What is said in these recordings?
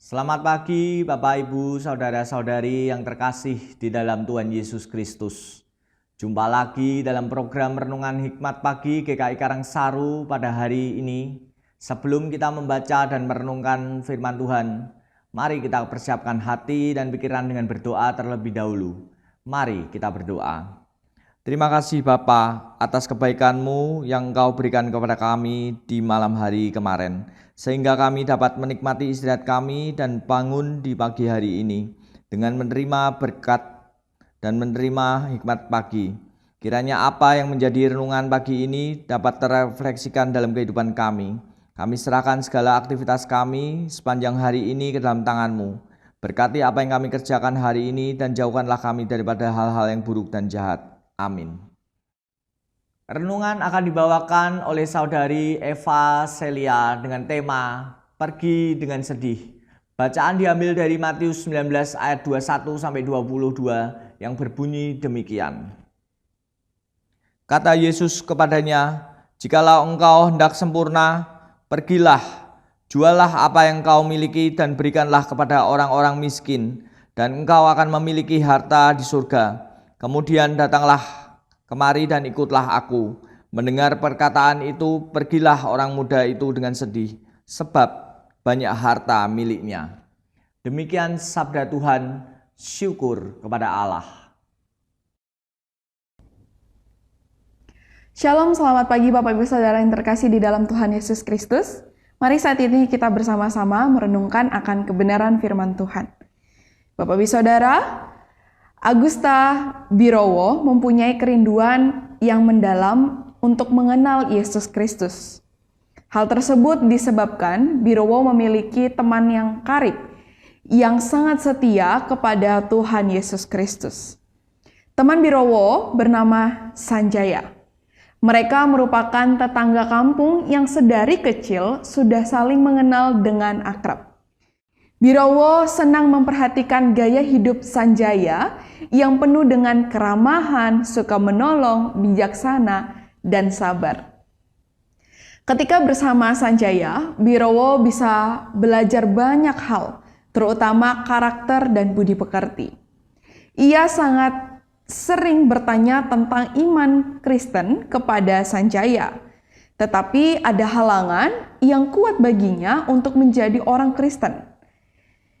Selamat pagi Bapak Ibu Saudara-saudari yang terkasih di dalam Tuhan Yesus Kristus. Jumpa lagi dalam program Renungan Hikmat Pagi GKI Karangsaru pada hari ini. Sebelum kita membaca dan merenungkan firman Tuhan, mari kita persiapkan hati dan pikiran dengan berdoa terlebih dahulu. Mari kita berdoa. Terima kasih Bapa atas kebaikan-Mu yang Engkau berikan kepada kami di malam hari kemarin, sehingga kami dapat menikmati istirahat kami dan bangun di pagi hari ini dengan menerima berkat dan menerima hikmat pagi. Kiranya apa yang menjadi renungan pagi ini dapat terrefleksikan dalam kehidupan kami. Kami serahkan segala aktivitas kami sepanjang hari ini ke dalam tangan-Mu. Berkati apa yang kami kerjakan hari ini dan jauhkanlah kami daripada hal-hal yang buruk dan jahat. Amin. Renungan akan dibawakan oleh saudari Eva Celia dengan tema Pergi dengan Sedih. Bacaan diambil dari Matius 19 ayat 21-22 yang berbunyi demikian. Kata Yesus kepadanya, "Jikalau engkau hendak sempurna, pergilah, jualah apa yang kau miliki dan berikanlah kepada orang-orang miskin, dan engkau akan memiliki harta di surga. Kemudian datanglah kemari dan ikutlah aku." Mendengar perkataan itu, pergilah orang muda itu dengan sedih, sebab banyak harta miliknya. Demikian sabda Tuhan, syukur kepada Allah. Shalom, selamat pagi Bapak Ibu Saudara yang terkasih di dalam Tuhan Yesus Kristus. Mari saat ini kita bersama-sama merenungkan akan kebenaran firman Tuhan. Bapak Ibu Saudara, Agusta Birowo mempunyai kerinduan yang mendalam untuk mengenal Yesus Kristus. Hal tersebut disebabkan Birowo memiliki teman yang karib, yang sangat setia kepada Tuhan Yesus Kristus. Teman Birowo bernama Sanjaya. Mereka merupakan tetangga kampung yang sedari kecil sudah saling mengenal dengan akrab. Birowo senang memperhatikan gaya hidup Sanjaya yang penuh dengan keramahan, suka menolong, bijaksana, dan sabar. Ketika bersama Sanjaya, Birowo bisa belajar banyak hal, terutama karakter dan budi pekerti. Ia sangat sering bertanya tentang iman Kristen kepada Sanjaya, tetapi ada halangan yang kuat baginya untuk menjadi orang Kristen.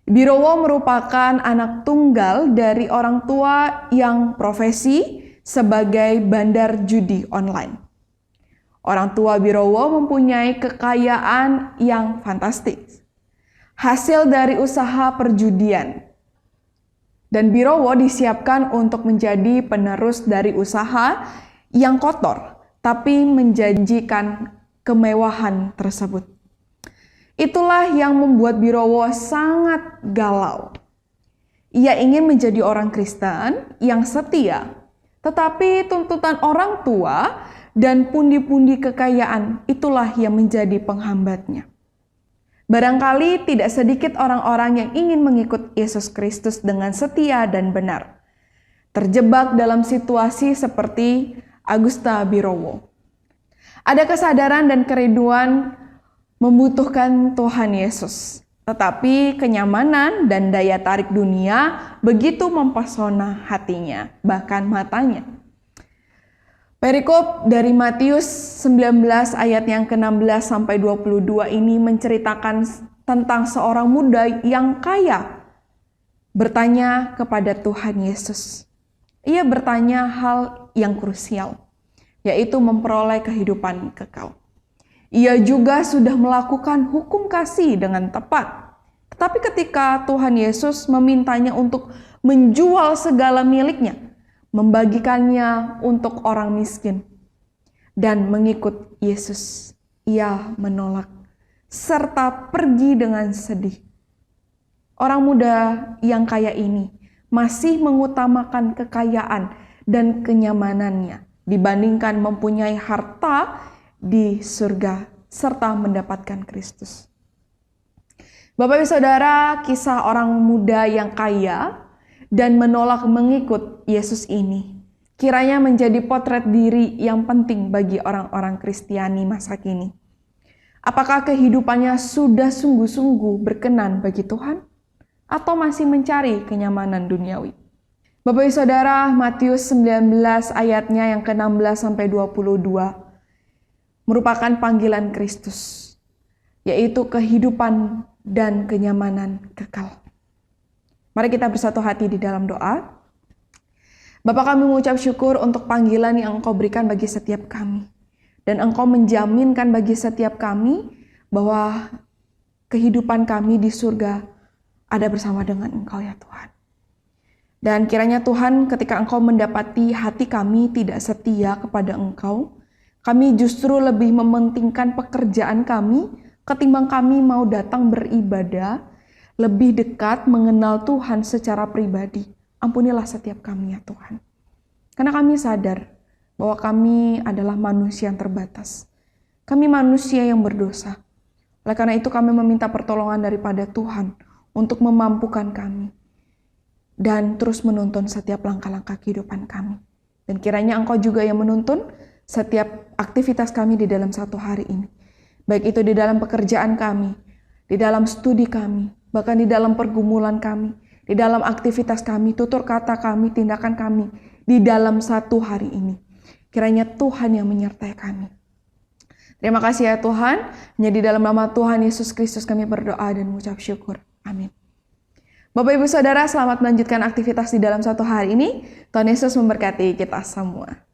Birowo merupakan anak tunggal dari orang tua yang profesi sebagai bandar judi online. Orang tua Birowo mempunyai kekayaan yang fantastis, hasil dari usaha perjudian. Dan Birowo disiapkan untuk menjadi penerus dari usaha yang kotor, tapi menjanjikan kemewahan tersebut. Itulah yang membuat Birowo sangat galau. Ia ingin menjadi orang Kristen yang setia, tetapi tuntutan orang tua dan pundi-pundi kekayaan itulah yang menjadi penghambatnya. Barangkali tidak sedikit orang-orang yang ingin mengikut Yesus Kristus dengan setia dan benar, terjebak dalam situasi seperti Agusta Birowo. Ada kesadaran dan kerinduan membutuhkan Tuhan Yesus, tetapi kenyamanan dan daya tarik dunia begitu mempesona hatinya, bahkan matanya. Perikop dari Matius 19 ayat yang ke-16 sampai 22 ini menceritakan tentang seorang muda yang kaya bertanya kepada Tuhan Yesus. Ia bertanya hal yang krusial, yaitu memperoleh kehidupan kekal. Ia juga sudah melakukan hukum kasih dengan tepat. Tetapi ketika Tuhan Yesus memintanya untuk menjual segala miliknya, membagikannya untuk orang miskin, dan mengikut Yesus, ia menolak, serta pergi dengan sedih. Orang muda yang kaya ini masih mengutamakan kekayaan dan kenyamanannya dibandingkan mempunyai harta di surga serta mendapatkan Kristus. Bapak Ibu Saudara, kisah orang muda yang kaya dan menolak mengikut Yesus ini kiranya menjadi potret diri yang penting bagi orang-orang Kristiani masa kini. Apakah kehidupannya sudah sungguh-sungguh berkenan bagi Tuhan? Atau masih mencari kenyamanan duniawi? Bapak Ibu Saudara, Matius 19 ayatnya yang ke-16 sampai 22 merupakan panggilan Kristus, yaitu kehidupan dan kenyamanan kekal. Mari kita bersatu hati di dalam doa. Bapa, kami mengucap syukur untuk panggilan yang Engkau berikan bagi setiap kami. Dan Engkau menjaminkan bagi setiap kami bahwa kehidupan kami di surga ada bersama dengan Engkau ya Tuhan. Dan kiranya Tuhan, ketika Engkau mendapati hati kami tidak setia kepada Engkau, kami justru lebih mementingkan pekerjaan kami ketimbang kami mau datang beribadah, lebih dekat mengenal Tuhan secara pribadi. Ampunilah setiap kami ya Tuhan. Karena kami sadar bahwa kami adalah manusia yang terbatas. Kami manusia yang berdosa. Oleh karena itu kami meminta pertolongan daripada Tuhan untuk memampukan kami dan terus menuntun setiap langkah-langkah kehidupan kami. Dan kiranya Engkau juga yang menuntun setiap aktivitas kami di dalam satu hari ini. Baik itu di dalam pekerjaan kami, di dalam studi kami, bahkan di dalam pergumulan kami, di dalam aktivitas kami, tutur kata kami, tindakan kami, di dalam satu hari ini. Kiranya Tuhan yang menyertai kami. Terima kasih ya Tuhan. Hanya di dalam nama Tuhan Yesus Kristus kami berdoa dan mengucap syukur. Amin. Bapak Ibu Saudara, selamat melanjutkan aktivitas di dalam satu hari ini. Tuhan Yesus memberkati kita semua.